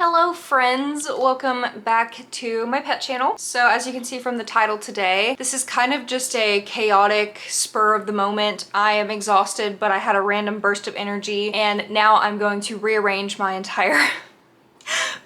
Hello friends, welcome back to my pet channel. So as you can see from the title today, this is kind of just a chaotic spur of the moment. I am exhausted, but I had a random burst of energy and now I'm going to rearrange my entire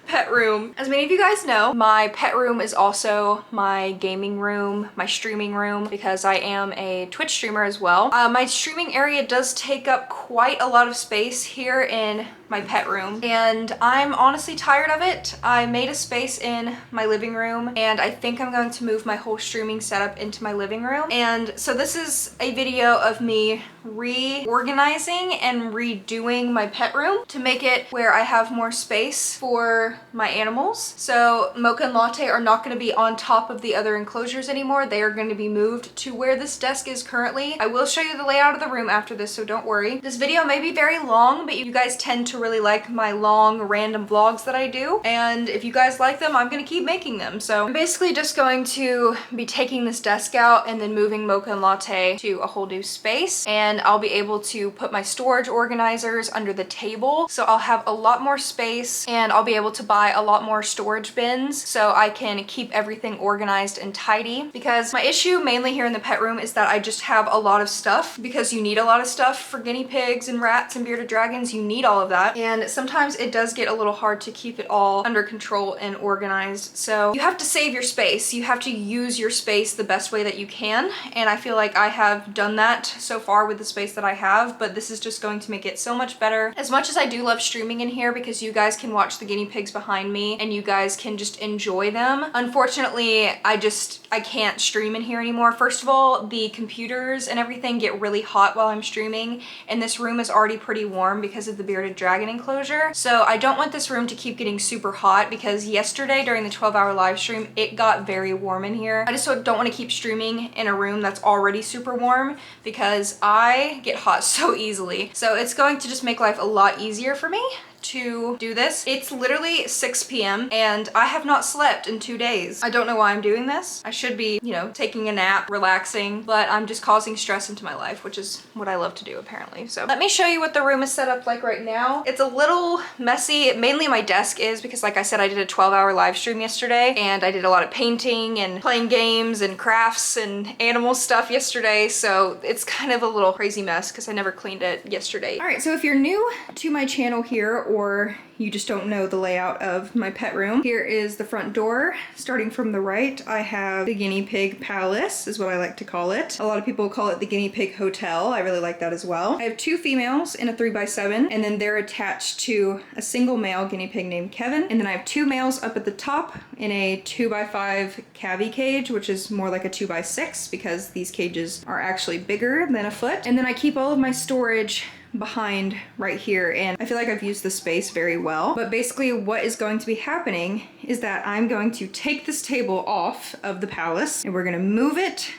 pet room. As many of you guys know, my pet room is also my gaming room, my streaming room, because I am a Twitch streamer as well. My streaming area does take up quite a lot of space here in my pet room, and I'm honestly tired of it. I made a space in my living room, and I think I'm going to move my whole streaming setup into my living room. And so this is a video of me reorganizing and redoing my pet room to make it where I have more space for my animals. So Mocha and Latte are not going to be on top of the other enclosures anymore. They are going to be moved to where this desk is currently. I will show you the layout of the room after this, so don't worry. This video may be very long, but you guys tend to really like my long random vlogs that I do, and if you guys like them, I'm gonna keep making them. So I'm basically just going to be taking this desk out and then moving Mocha and Latte to a whole new space, and I'll be able to put my storage organizers under the table, so I'll have a lot more space, and I'll be able to buy a lot more storage bins so I can keep everything organized and tidy. Because my issue mainly here in the pet room is that I just have a lot of stuff, because you need a lot of stuff for guinea pigs and rats and bearded dragons. You need all of that. And sometimes it does get a little hard to keep it all under control and organized. So you have to save your space. You have to use your space the best way that you can. And I feel like I have done that so far with the space that I have, but this is just going to make it so much better. As much as I do love streaming in here because you guys can watch the guinea pigs behind me and you guys can just enjoy them, unfortunately, I can't stream in here anymore. First of all, the computers and everything get really hot while I'm streaming, and this room is already pretty warm because of the bearded dragon enclosure. So I don't want this room to keep getting super hot, because yesterday during the 12-hour live stream, it got very warm in here. I just don't want to keep streaming in a room that's already super warm because I get hot so easily. So it's going to just make life a lot easier for me to do this. It's literally 6 p.m. and I have not slept in 2 days. I don't know why I'm doing this. I should be, you know, taking a nap, relaxing, but I'm just causing stress into my life, which is what I love to do apparently. So let me show you what the room is set up like right now. It's a little messy. Mainly my desk is, because like I said, I did a 12-hour live stream yesterday and I did a lot of painting and playing games and crafts and animal stuff yesterday. So it's kind of a little crazy mess because I never cleaned it yesterday. All right, so if you're new to my channel here, or you just don't know the layout of my pet room, here is the front door. Starting from the right, I have the guinea pig palace, is what I like to call it. A lot of people call it the guinea pig hotel. I really like that as well. I have 2 females in a 3x7, and then they're attached to a single male guinea pig named Kevin. And then I have 2 males up at the top in a 2x5 cavy cage, which is more like a 2x6 because these cages are actually bigger than a foot. And then I keep all of my storage behind right here, and I feel like I've used the space very well. But basically what is going to be happening is that I'm going to take this table off of the palace and we're gonna move it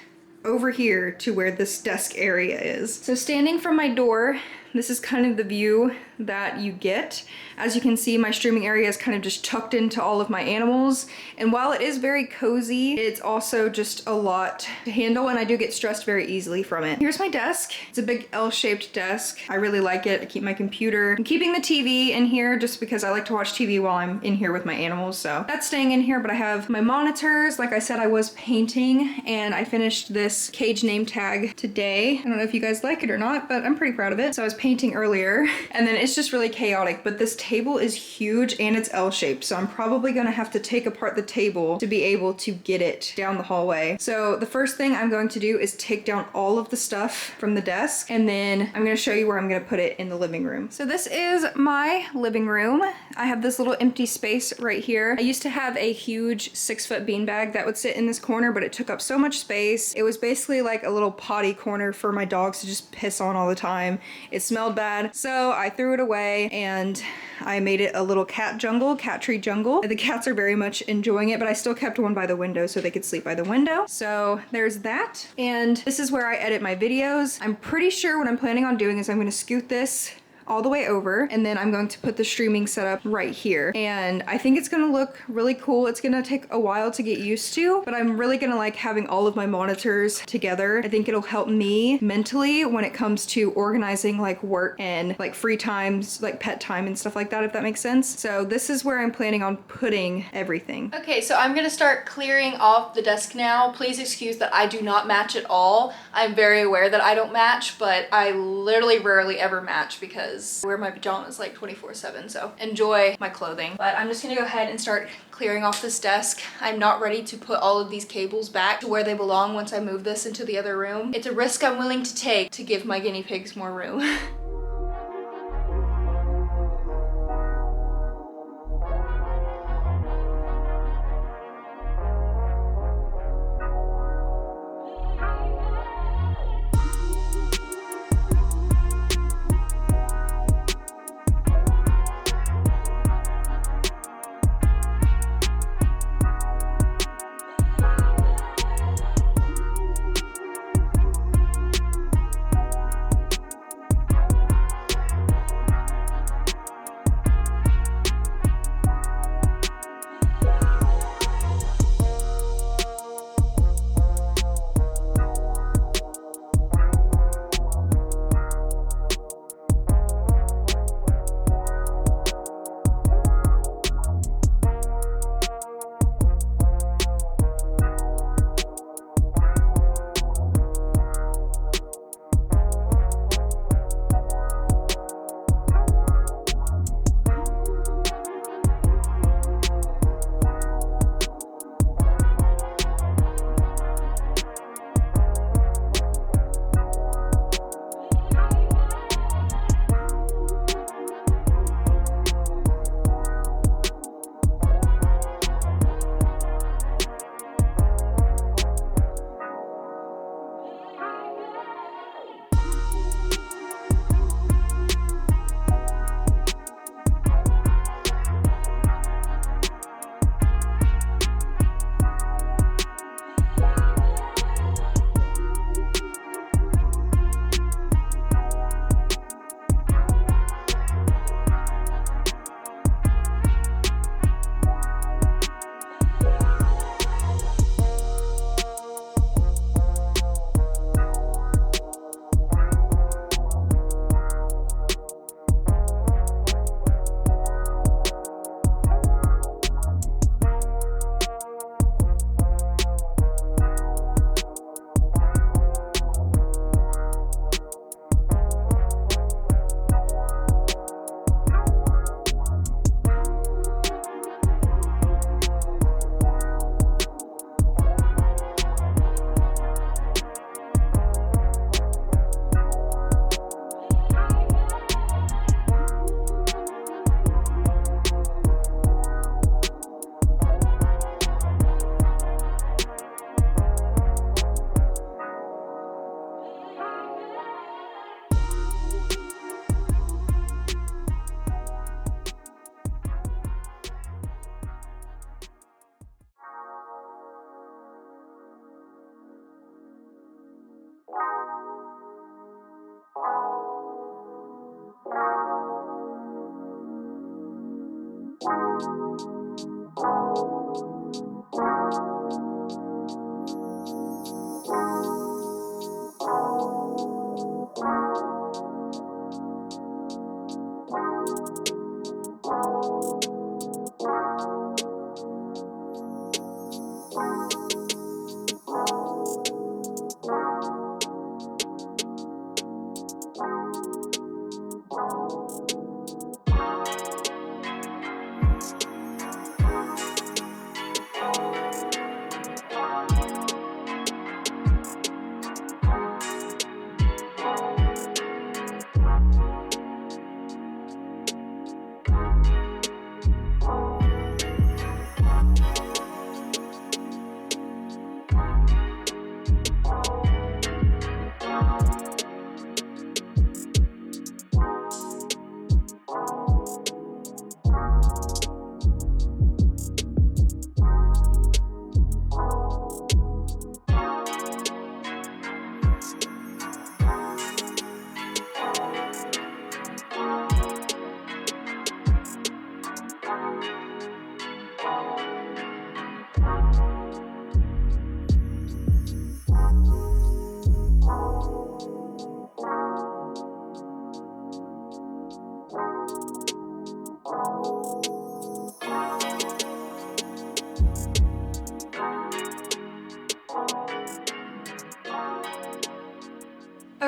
over here to where this desk area is. So standing from my door, this is kind of the view that you get. As you can see, my streaming area is kind of just tucked into all of my animals. And while it is very cozy, it's also just a lot to handle, and I do get stressed very easily from it. Here's my desk. It's a big L-shaped desk. I really like it. I keep my computer. I'm keeping the TV in here just because I like to watch TV while I'm in here with my animals. So that's staying in here, but I have my monitors. Like I said, I was painting and I finished this cage name tag today. I don't know if you guys like it or not, but I'm pretty proud of it. So I was painting earlier, and then it's just really chaotic, but this table is huge and it's L-shaped, so I'm probably gonna have to take apart the table to be able to get it down the hallway. So the first thing I'm going to do is take down all of the stuff from the desk, and then I'm gonna show you where I'm gonna put it in the living room. So this is my living room. I have this little empty space right here. I used to have a huge 6-foot beanbag that would sit in this corner, but it took up so much space. It was basically like a little potty corner for my dogs to just piss on all the time. It smelled bad, so I threw it away and I made it a little cat tree jungle. The cats are very much enjoying it, but I still kept one by the window so they could sleep by the window. So there's that. And this is where I edit my videos. I'm pretty sure what I'm planning on doing is I'm gonna scoot this all the way over, and then I'm going to put the streaming setup right here. And I think it's gonna look really cool. It's gonna take a while to get used to, but I'm really gonna like having all of my monitors together. I think it'll help me mentally when it comes to organizing like work and like free times, like pet time and stuff like that, if that makes sense. So this is where I'm planning on putting everything. Okay, so I'm gonna start clearing off the desk now. Please excuse that I do not match at all. I'm very aware that I don't match, but I literally rarely ever match because I wear my pajamas like 24/7, so enjoy my clothing. But I'm just gonna go ahead and start clearing off this desk. I'm not ready to put all of these cables back to where they belong once I move this into the other room. It's a risk I'm willing to take to give my guinea pigs more room.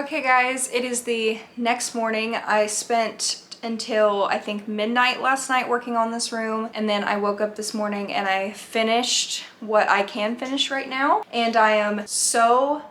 Okay guys, it is the next morning. I spent until I think midnight last night working on this room, and then I woke up this morning and I finished what I can finish right now, and I am so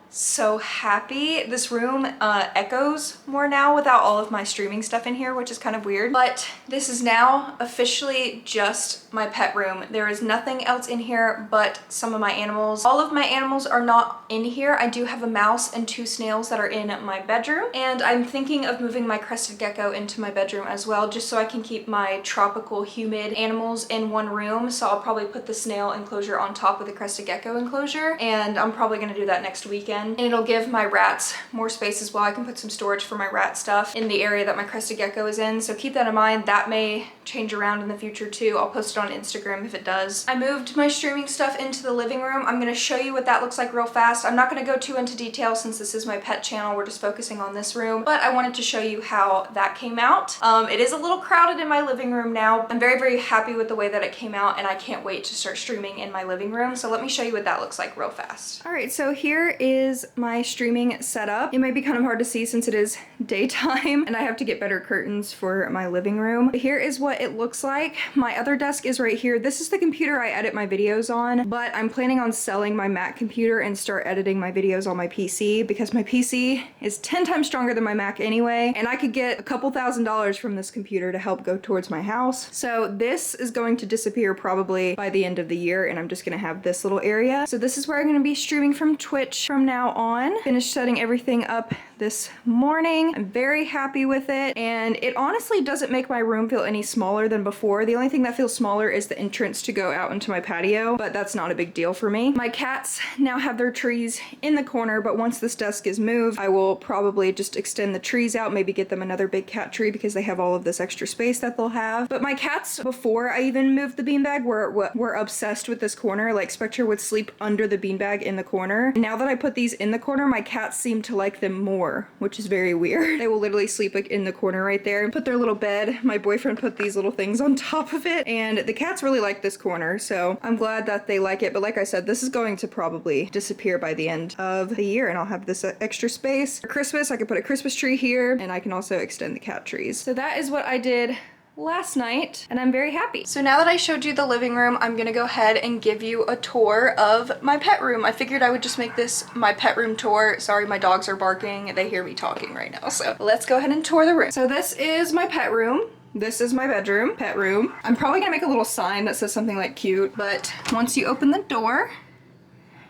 happy. This room echoes more now without all of my streaming stuff in here, which is kind of weird, but this is now officially just my pet room. There is nothing else in here but some of my animals. All of my animals are not in here. I do have a mouse and 2 snails that are in my bedroom, and I'm thinking of moving my crested gecko into my bedroom as well, just so I can keep my tropical humid animals in one room. So I'll probably put the snail enclosure on top of the crested gecko enclosure, and I'm probably gonna do that next weekend. And it'll give my rats more space as well. I can put some storage for my rat stuff in the area that my crested gecko is in, so keep that in mind. That may change around in the future too. I'll post it on Instagram if it does. I moved my streaming stuff into the living room. I'm gonna show you what that looks like real fast. I'm not gonna go too into detail since this is my pet channel. We're just focusing on this room, but I wanted to show you how that came out. It is a little crowded in my living room now. I'm very happy with the way that it came out, and I can't wait to start streaming in my living room. So let me show you what that looks like real fast. All right, so here is my streaming setup. It might be kind of hard to see since it is daytime and I have to get better curtains for my living room. But here is what it looks like. My other desk is right here. This is the computer I edit my videos on, but I'm planning on selling my Mac computer and start editing my videos on my PC because my PC is 10 times stronger than my Mac anyway, and I could get a couple $1,000s from this computer to help go towards my house. So this is going to disappear probably by the end of the year, and I'm just gonna have this little area. So this is where I'm gonna be streaming from Twitch from now on. Finished setting everything up this morning. I'm very happy with it, and it honestly doesn't make my room feel any smaller than before. The only thing that feels smaller is the entrance to go out into my patio, but that's not a big deal for me. My cats now have their trees in the corner, but once this desk is moved, I will probably just extend the trees out, maybe get them another big cat tree because they have all of this extra space that they'll have. But my cats, before I even moved the beanbag, were obsessed with this corner. Like Spectre would sleep under the beanbag in the corner. Now that I put these in the corner, my cats seem to like them more, which is very weird. They will literally sleep like in the corner right there and put their little bed. My boyfriend put these little things on top of it, and the cats really like this corner, so I'm glad that they like it. But like I said, this is going to probably disappear by the end of the year, and I'll have this extra space. For Christmas, I could put a Christmas tree here, and I can also extend the cat trees. So that is what I did last night, and I'm very happy. So now that I showed you the living room, I'm gonna go ahead and give you a tour of my pet room. I figured I would just make this my pet room tour. Sorry, my dogs are barking. They hear me talking right now, so let's go ahead and tour the room. So this is my pet room. This is my bedroom, pet room. I'm probably gonna make a little sign that says something like cute, but once you open the door,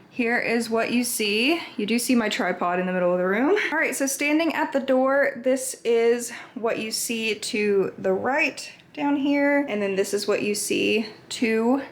here is what you see. You do see my tripod in the middle of the room. All right, so standing at the door, this is what you see to the right down here, and then this is what you see to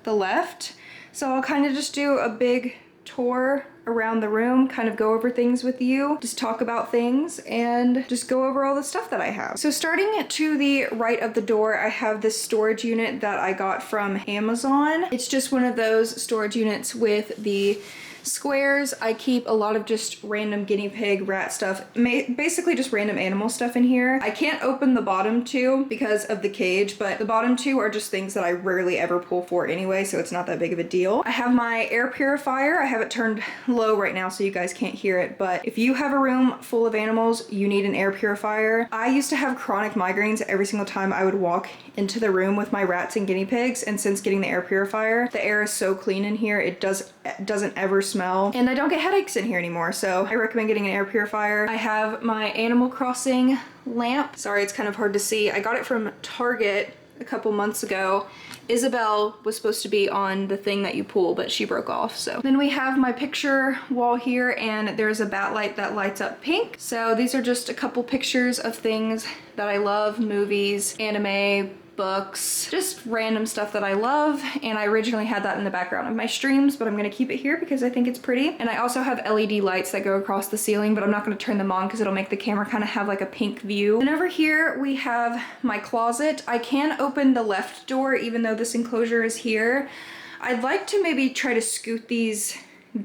the left. So I'll kind of just do a big tour around the room, kind of go over things with you, just talk about things, and just go over all the stuff that I have. So starting to the right of the door, I have this storage unit that I got from Amazon. It's just one of those storage units with the squares. I keep a lot of just random guinea pig, rat stuff, basically just random animal stuff in here. I can't open the bottom two because of the cage, but the bottom two are just things that I rarely ever pull for anyway, so it's not that big of a deal. I have my air purifier. I have it turned low right now so you guys can't hear it, but if you have a room full of animals, you need an air purifier. I used to have chronic migraines every single time I would walk into the room with my rats and guinea pigs, and since getting the air purifier, the air is so clean in here, it doesn't ever smell, and I don't get headaches in here anymore, so I recommend getting an air purifier. I have my Animal Crossing lamp. Sorry, it's kind of hard to see. I got it from Target a couple months ago. Isabel was supposed to be on the thing that you pull, but she broke off. So then we have my picture wall here, and there's a bat light that lights up pink. So these are just a couple pictures of things that I love, movies, anime, books, just random stuff that I love, and I originally had that in the background of my streams, but I'm gonna keep it here because I think it's pretty. And I also have LED lights that go across the ceiling, but I'm not gonna turn them on because it'll make the camera kind of have like a pink view. And over here we have my closet. I can open the left door even though this enclosure is here. I'd like to maybe try to scoot these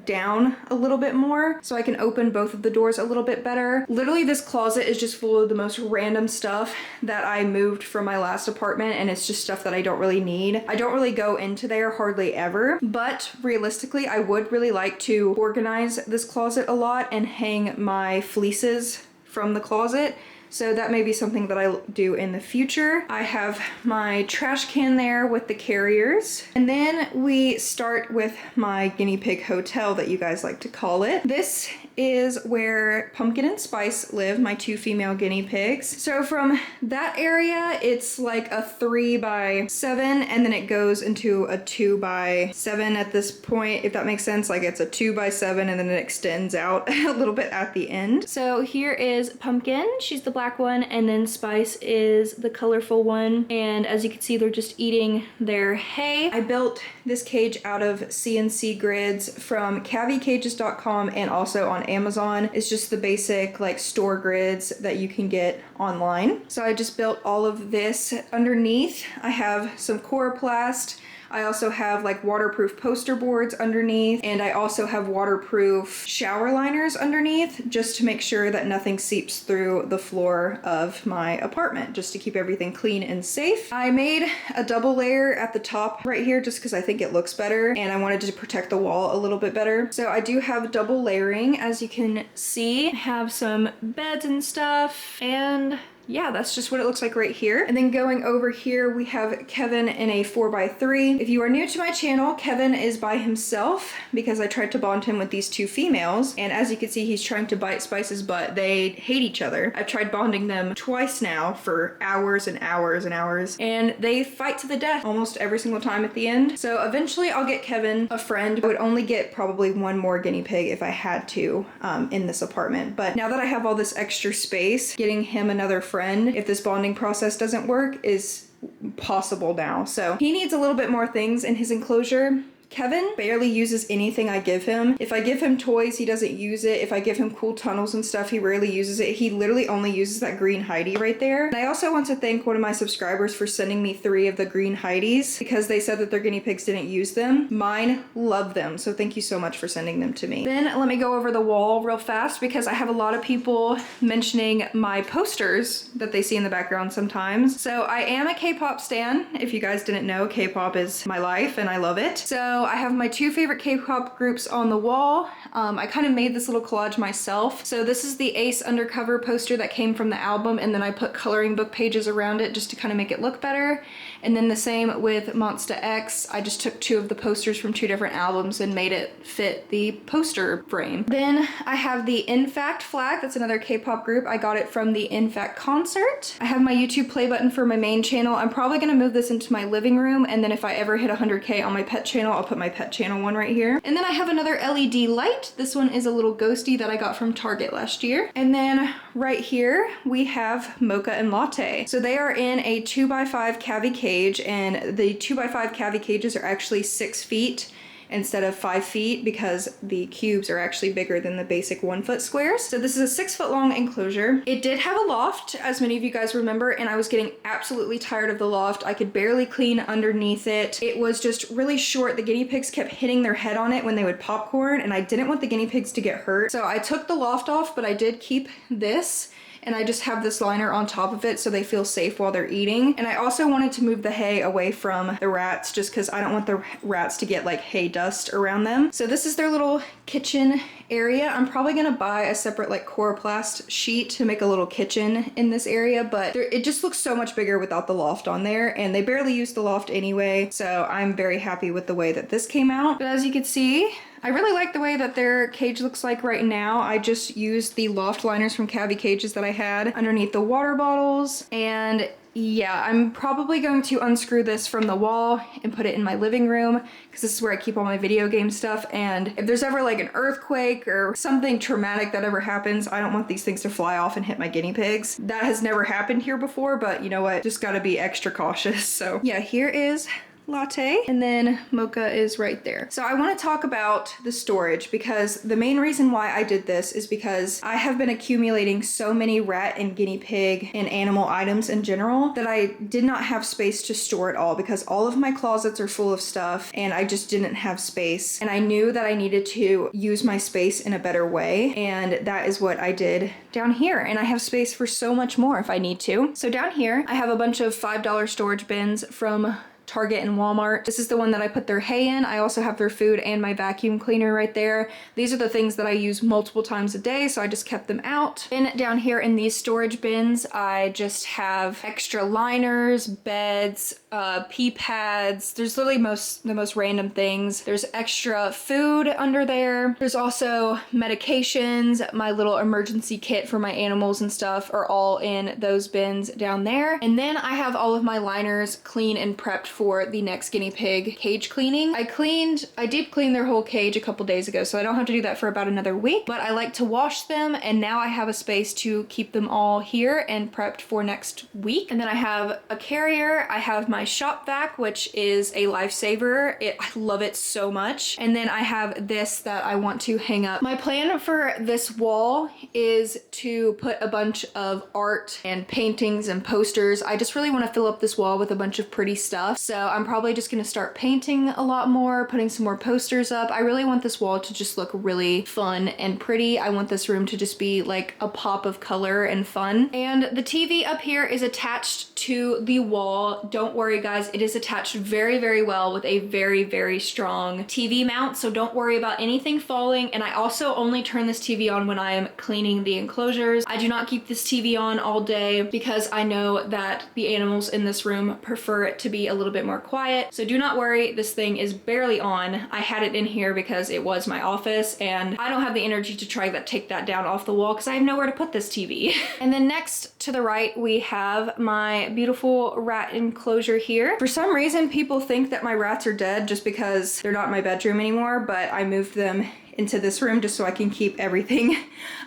down a little bit more so I can open both of the doors a little bit better. Literally this closet is just full of the most random stuff that I moved from my last apartment, and it's just stuff that I don't really need. I don't really go into there hardly ever, but realistically I would really like to organize this closet a lot and hang my fleeces from the closet. So that may be something that I do in the future. I have my trash can there with the carriers. And then we start with my guinea pig hotel that you guys like to call it. This is where Pumpkin and Spice live, my 2 female guinea pigs. So from that area, it's like a 3x7, and then it goes into a 2x7 at this point, if that makes sense. Like it's a 2x7 and then it extends out a little bit at the end. So here is Pumpkin, she's the black one, and then Spice is the colorful one. And as you can see, they're just eating their hay. I built this cage out of CNC grids from cavicages.com and also on Amazon. It's just the basic like store grids that you can get online. So I just built all of this. Underneath, I have some coroplast. I also have like waterproof poster boards underneath, and I also have waterproof shower liners underneath just to make sure that nothing seeps through the floor of my apartment, just to keep everything clean and safe. I made a double layer at the top right here just because I think it looks better and I wanted to protect the wall a little bit better. So I do have double layering, as you can see. I have some beds and stuff, and yeah, that's just what it looks like right here. And then going over here, we have Kevin in a 4x3. If you are new to my channel, Kevin is by himself because I tried to bond him with these 2 females. And as you can see, he's trying to bite Spice's butt. They hate each other. I've tried bonding them twice now for hours and hours and hours, and they fight to the death almost every single time at the end. So eventually I'll get Kevin a friend. I would only get probably 1 more guinea pig if I had to in this apartment. But now that I have all this extra space, getting him another friend, if this bonding process doesn't work, is possible now. So he needs a little bit more things in his enclosure. Kevin barely uses anything I give him. If I give him toys, he doesn't use it. If I give him cool tunnels and stuff, he rarely uses it. He literally only uses that green Heidi right there. And I also want to thank one of my subscribers for sending me 3 of the green Heidis because they said that their guinea pigs didn't use them. Mine love them, so thank you so much for sending them to me. Then let me go over the wall real fast because I have a lot of people mentioning my posters that they see in the background sometimes. So I am a K-pop stan. If you guys didn't know, K-pop is my life and I love it. So I have my 2 favorite K-pop groups on the wall. I kind of made this little collage myself. So this is the Ace Undercover poster that came from the album, and then I put coloring book pages around it just to kind of make it look better. And then the same with Monsta X. I just took 2 of the posters from 2 different albums and made it fit the poster frame. Then I have the InFact flag. That's another K-pop group. I got it from the InFact concert. I have my YouTube play button for my main channel. I'm probably gonna move this into my living room, and then if I ever hit 100K on my pet channel, I'll put my pet channel one right here. And then I have another LED light. This one is a little ghosty that I got from Target last year. And then right here we have Mocha and Latte. So they are in a 2x5 cavi cage, and the 2x5 cavi cages are actually 6 feet instead of 5 feet because the cubes are actually bigger than the basic 1-foot squares. So this is a 6-foot long enclosure. It did have a loft, as many of you guys remember, and I was getting absolutely tired of the loft. I could barely clean underneath it. It was just really short. The guinea pigs kept hitting their head on it when they would popcorn, and I didn't want the guinea pigs to get hurt. So I took the loft off, but I did keep this. And I just have this liner on top of it so they feel safe while they're eating. And I also wanted to move the hay away from the rats just because I don't want the rats to get like hay dust around them. So this is their little kitchen area. I'm probably gonna buy a separate like coroplast sheet to make a little kitchen in this area, but it just looks so much bigger without the loft on there, and they barely use the loft anyway. So I'm very happy with the way that this came out. But as you can see, I really like the way that their cage looks like right now. I just used the loft liners from Cavi Cages that I had underneath the water bottles, and yeah, I'm probably going to unscrew this from the wall and put it in my living room because this is where I keep all my video game stuff. And if there's ever like an earthquake or something traumatic that ever happens, I don't want these things to fly off and hit my guinea pigs. That has never happened here before, but you know what? Just gotta be extra cautious. So yeah, here is latte, and then mocha is right there. So I want to talk about the storage because the main reason why I did this is because I have been accumulating so many rat and guinea pig and animal items in general that I did not have space to store it all because all of my closets are full of stuff and I just didn't have space. And I knew that I needed to use my space in a better way, and that is what I did down here. And I have space for so much more if I need to. So down here, I have a bunch of $5 storage bins from Target and Walmart. This is the one that I put their hay in. I also have their food and my vacuum cleaner right there. These are the things that I use multiple times a day, so I just kept them out. Then down here in these storage bins, I just have extra liners, beds, pee pads. There's literally the most random things. There's extra food under there. There's also medications. My little emergency kit for my animals and stuff are all in those bins down there. And then I have all of my liners clean and prepped for the next guinea pig cage cleaning. I deep cleaned their whole cage a couple days ago, so I don't have to do that for about another week, but I like to wash them, and now I have a space to keep them all here and prepped for next week. And then I have a carrier. I have my shop vac, which is a lifesaver. I love it so much. And then I have this that I want to hang up. My plan for this wall is to put a bunch of art and paintings and posters. I just really want to fill up this wall with a bunch of pretty stuff. So I'm probably just gonna start painting a lot more, putting some more posters up. I really want this wall to just look really fun and pretty. I want this room to just be like a pop of color and fun. And the TV up here is attached to the wall. Don't worry guys, it is attached very, very well with a very, very strong TV mount. So don't worry about anything falling. And I also only turn this TV on when I am cleaning the enclosures. I do not keep this TV on all day because I know that the animals in this room prefer it to be a little bit more quiet. So do not worry, this thing is barely on. I had it in here because it was my office and I don't have the energy to try to take that down off the wall because I have nowhere to put this TV. And then next to the right, we have my beautiful rat enclosure here. For some reason, people think that my rats are dead just because they're not in my bedroom anymore, but I moved them into this room just so I can keep everything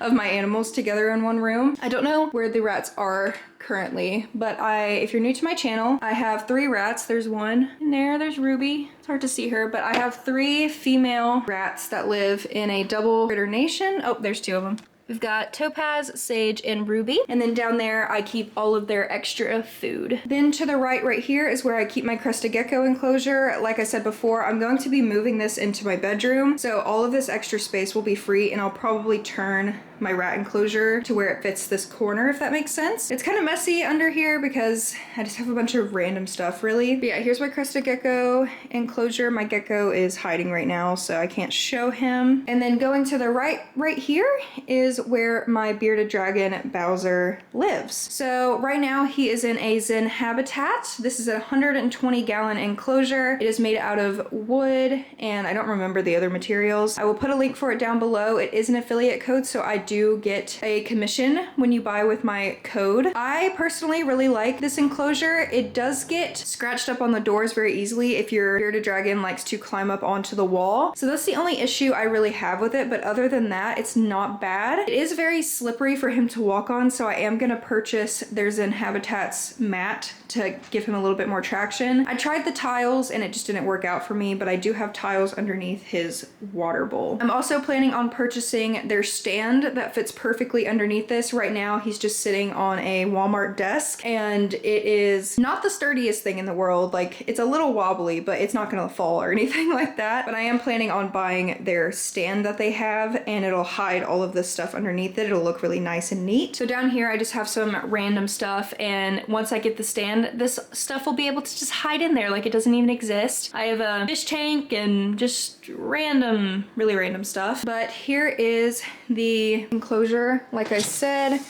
of my animals together in one room. I don't know where the rats are currently, but if you're new to my channel, I have 3 rats. There's one in there, there's Ruby. It's hard to see her, but I have 3 female rats that live in a double critter nation. Oh, there's 2 of them. We've got Topaz, Sage, and Ruby. And then down there, I keep all of their extra food. Then to the right here is where I keep my crested gecko enclosure. Like I said before, I'm going to be moving this into my bedroom. So all of this extra space will be free, and I'll probably turn my rat enclosure to where it fits this corner, if that makes sense. It's kind of messy under here because I just have a bunch of random stuff, really. But yeah, here's my crested gecko enclosure. My gecko is hiding right now, so I can't show him. And then going to the right here is where my bearded dragon Bowser lives. So right now he is in a Zen habitat. This is a 120-gallon enclosure. It is made out of wood, and I don't remember the other materials. I will put a link for it down below. It is an affiliate code, so I do get a commission when you buy with my code. I personally really like this enclosure. It does get scratched up on the doors very easily if your bearded dragon likes to climb up onto the wall. So that's the only issue I really have with it, but other than that, it's not bad. It is very slippery for him to walk on, so I am gonna purchase their Zen Habitat's mat to give him a little bit more traction. I tried the tiles and it just didn't work out for me, but I do have tiles underneath his water bowl. I'm also planning on purchasing their stand that fits perfectly underneath this. Right now, he's just sitting on a Walmart desk, and it is not the sturdiest thing in the world. Like, it's a little wobbly, but it's not gonna fall or anything like that. But I am planning on buying their stand that they have, and it'll hide all of this stuff underneath it. It'll look really nice and neat. So down here, I just have some random stuff, and once I get the stand, this stuff will be able to just hide in there like it doesn't even exist. I have a fish tank and just random, really random stuff. But here is the enclosure. Like I said,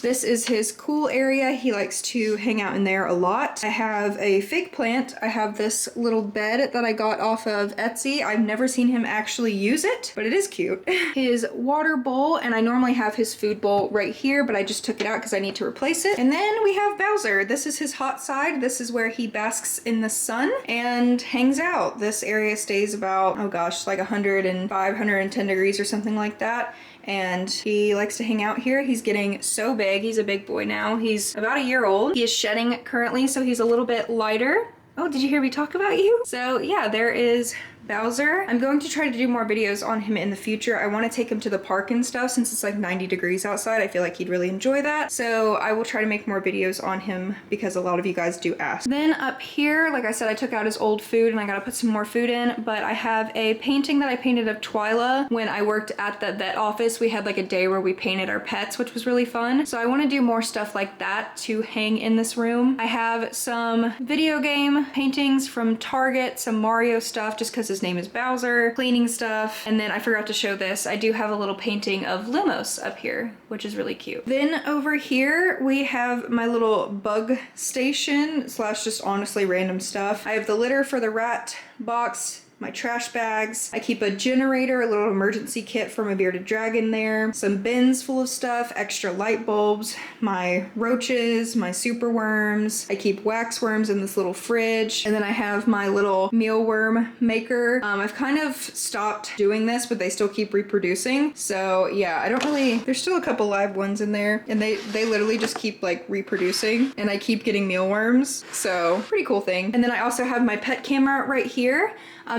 this is his cool area. He likes to hang out in there a lot. I have a fig plant. I have this little bed that I got off of Etsy. I've never seen him actually use it, but it is cute. His water bowl, and I normally have his food bowl right here, but I just took it out because I need to replace it. And then we have Bowser. This is his hot side. This is where he basks in the sun and hangs out. This area stays about, oh gosh, like 105, 110 degrees or something like that. And he likes to hang out here. He's getting so big. He's a big boy now. He's about a year old. He is shedding currently, so he's a little bit lighter Oh, did you hear me talk about you? So yeah, there is Bowser. I'm going to try to do more videos on him in the future. I want to take him to the park and stuff since it's like 90 degrees outside. I feel like he'd really enjoy that. So I will try to make more videos on him because a lot of you guys do ask. Then up here, like I said, I took out his old food and I gotta put some more food in, but I have a painting that I painted of Twyla when I worked at the vet office. We had like a day where we painted our pets, which was really fun. So I want to do more stuff like that to hang in this room. I have some video game paintings from Target, some Mario stuff just because his name is Bowser, cleaning stuff, and then I forgot to show this. I do have a little painting of Lumos up here, which is really cute. Then over here we have my little bug station slash just honestly random stuff. I have the litter for the rat box, my trash bags. I keep a generator, a little emergency kit for my bearded dragon there, some bins full of stuff, extra light bulbs, my roaches, my super worms. I keep wax worms in this little fridge. And then I have my little mealworm maker. I've kind of stopped doing this, but they still keep reproducing. So yeah, I don't really, there's still a couple live ones in there and they literally just keep like reproducing and I keep getting mealworms. So pretty cool thing. And then I also have my pet camera right here.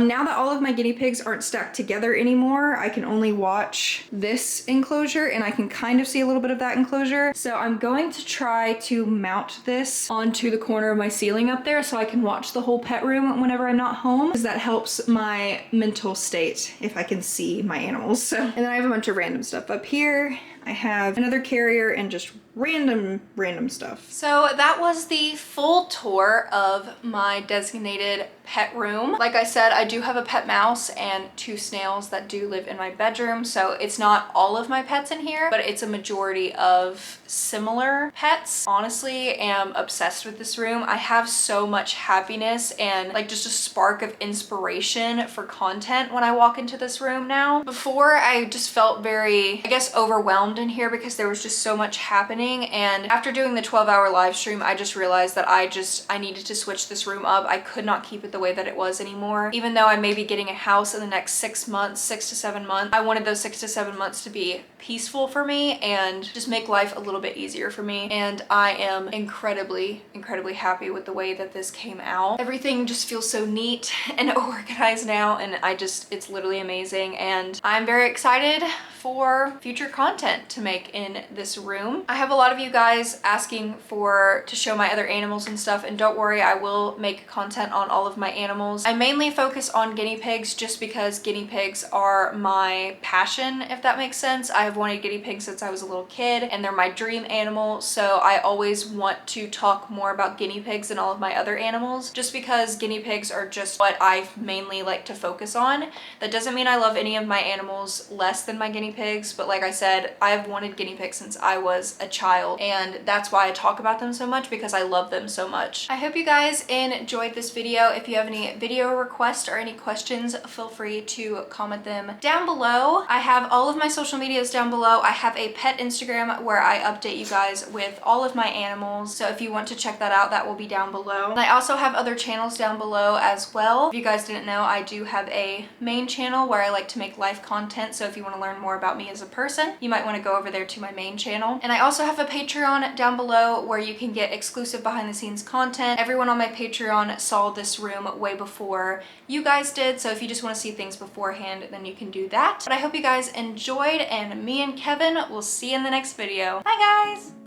Now that all of my guinea pigs aren't stacked together anymore, I can only watch this enclosure and I can kind of see a little bit of that enclosure. So I'm going to try to mount this onto the corner of my ceiling up there so I can watch the whole pet room whenever I'm not home, because that helps my mental state if I can see my animals. So, and then I have a bunch of random stuff up here. I have another carrier and just random stuff. So that was the full tour of my designated pet room. Like I said, I do have a pet mouse and 2 snails that do live in my bedroom. So it's not all of my pets in here, but it's a majority of similar pets. Honestly, am obsessed with this room. I have so much happiness and like just a spark of inspiration for content when I walk into this room now. Before, I just felt very, I guess, overwhelmed in here because there was just so much happening. And after doing the 12-hour live stream, I just realized that I needed to switch this room up. I could not keep it the way that it was anymore. Even though I may be getting a house in the next 6 months, 6 to 7 months, I wanted those 6 to 7 months to be peaceful for me and just make life a little bit easier for me. And I am incredibly happy with the way that this came out. Everything just feels so neat and organized now, and it's literally amazing. And I'm very excited for future content to make in this room. I have a lot of you guys asking to show my other animals and stuff, and don't worry, I will make content on all of my animals. I mainly focus on guinea pigs just because guinea pigs are my passion, if that makes sense. I have wanted guinea pigs since I was a little kid and they're my dream animal, so I always want to talk more about guinea pigs than all of my other animals just because guinea pigs are just what I mainly like to focus on. That doesn't mean I love any of my animals less than my guinea pigs, but like I said, I've wanted guinea pigs since I was a child, and that's why I talk about them so much, because I love them so much. I hope you guys enjoyed this video. If you have any video requests or any questions, feel free to comment them down below. I have all of my social medias down below. I have a pet Instagram where I update you guys with all of my animals, so if you want to check that out, that will be down below. And I also have other channels down below as well. If you guys didn't know, I do have a main channel where I like to make life content, so if you want to learn more about me as a person, you might want to go over there to my main channel. And I also have a Patreon down below where you can get exclusive behind the scenes content. Everyone on my Patreon saw this room way before you guys did, so if you just want to see things beforehand, then you can do that. But I hope you guys enjoyed, and me and Kevin will see you in the next video. Bye guys!